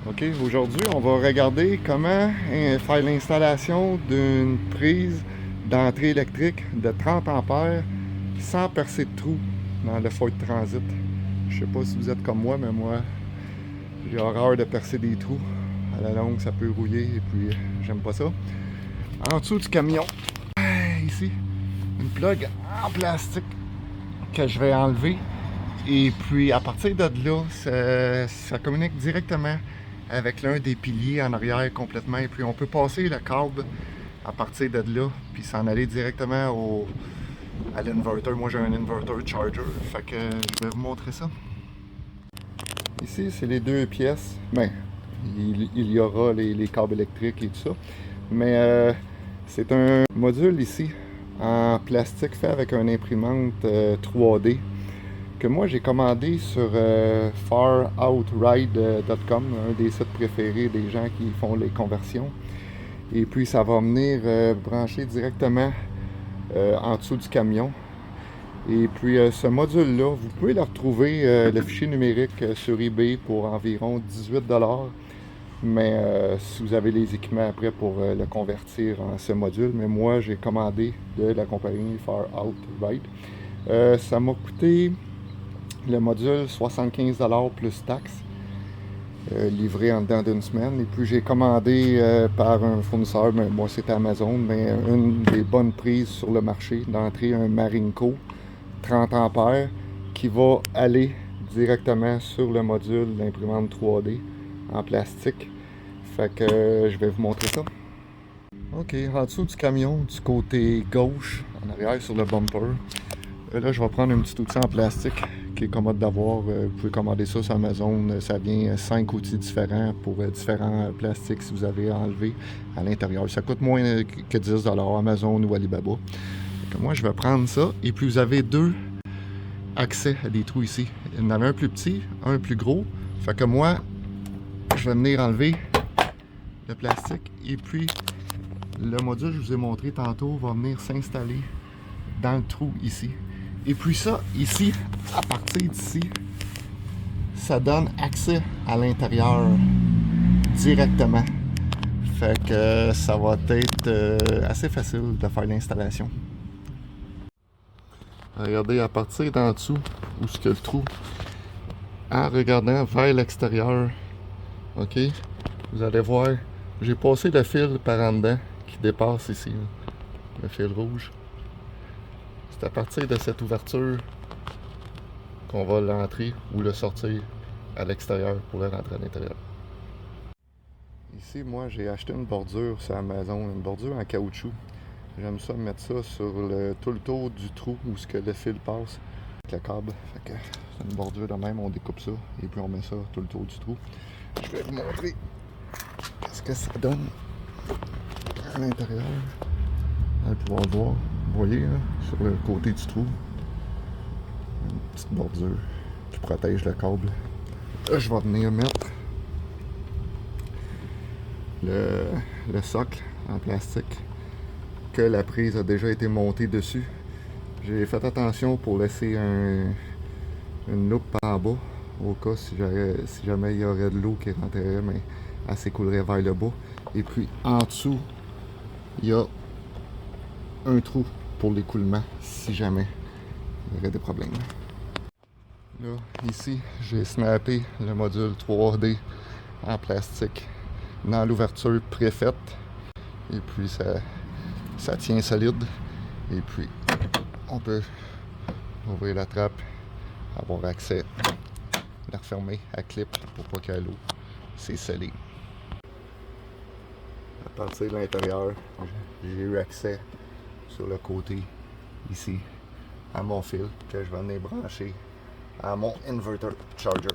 Ok, aujourd'hui on va regarder comment faire l'installation d'une prise d'entrée électrique de 30 ampères sans percer de trou dans le Ford Transit. Je sais pas si vous êtes comme moi, mais moi j'ai horreur de percer des trous. À la longue ça peut rouiller et puis j'aime pas ça. En dessous du camion, ici, une plug en plastique que je vais enlever. Et puis à partir de là, ça communique directement avec l'un des piliers en arrière complètement. Et puis on peut passer le câble à partir de là, puis s'en aller directement à l'inverter. Moi j'ai un inverter charger, fait que je vais vous montrer ça. Ici c'est les deux pièces. Ben, il y aura les câbles électriques et tout ça. Mais c'est un module ici en plastique fait avec une imprimante 3D que moi j'ai commandé sur faroutRide.com, un des sites préférés des gens qui font les conversions. Et puis ça va venir brancher directement en dessous du camion. Et puis ce module-là, vous pouvez le retrouver, le fichier numérique sur eBay pour environ 18$. Mais si vous avez les équipements après pour le convertir en ce module, mais moi j'ai commandé de la compagnie faroutRide. Ça m'a coûté le module 75$ plus taxes, livré en dedans d'une semaine. Et puis j'ai commandé par un fournisseur, mais moi c'était Amazon, mais une des bonnes prises sur le marché d'entrée, un Marinco 30 ampères qui va aller directement sur le module d'imprimante 3D en plastique. Fait que je vais vous montrer ça. Ok, en dessous du camion, du côté gauche, en arrière sur le bumper, là je vais prendre un petit outil en plastique qui est commode d'avoir. Vous pouvez commander ça sur Amazon. Ça vient 5 outils différents pour différents plastiques si vous avez enlevé à l'intérieur. Ça coûte moins que 10$ Amazon ou Alibaba. Donc moi je vais prendre ça. Et puis vous avez deux accès à des trous ici. Il y en avait un plus petit, un plus gros. Fait que moi, je vais venir enlever le plastique. Et puis le module que je vous ai montré tantôt va venir s'installer dans le trou ici. Et puis ça, ici, à partir d'ici, ça donne accès à l'intérieur directement. Fait que ça va être assez facile de faire l'installation. Regardez, à partir d'en dessous, où est-ce que le trou, en regardant vers l'extérieur, ok, vous allez voir, j'ai passé le fil par en dedans qui dépasse ici, là, le fil rouge. C'est à partir de cette ouverture qu'on va l'entrer ou le sortir à l'extérieur pour le rentrer à l'intérieur. Ici, moi, j'ai acheté une bordure sur Amazon, une bordure en caoutchouc. J'aime ça mettre ça sur tout le tour du trou où ce que le fil passe avec le câble. Fait que c'est une bordure de même, on découpe ça et puis on met ça tout le tour du trou. Je vais vous montrer ce que ça donne à l'intérieur. Vous allez pouvoir le voir. Vous voyez, là, sur le côté du trou, une petite bordure qui protège le câble. Là, je vais venir mettre le socle en plastique que la prise a déjà été montée dessus. J'ai fait attention pour laisser une loupe en bas au cas si jamais il y aurait de l'eau qui rentrerait, mais elle s'écoulerait vers le bas. Et puis en dessous, il y a un trou pour l'écoulement si jamais il y aurait des problèmes. Là, ici, j'ai snappé le module 3D en plastique dans l'ouverture préfaite. Et puis ça tient solide. Et puis on peut ouvrir la trappe, avoir accès, la refermer à clip pour pas qu'il y ait l'eau. C'est scellé. À partir de l'intérieur, j'ai eu accès sur le côté ici à mon fil que je vais venir brancher à mon inverter charger.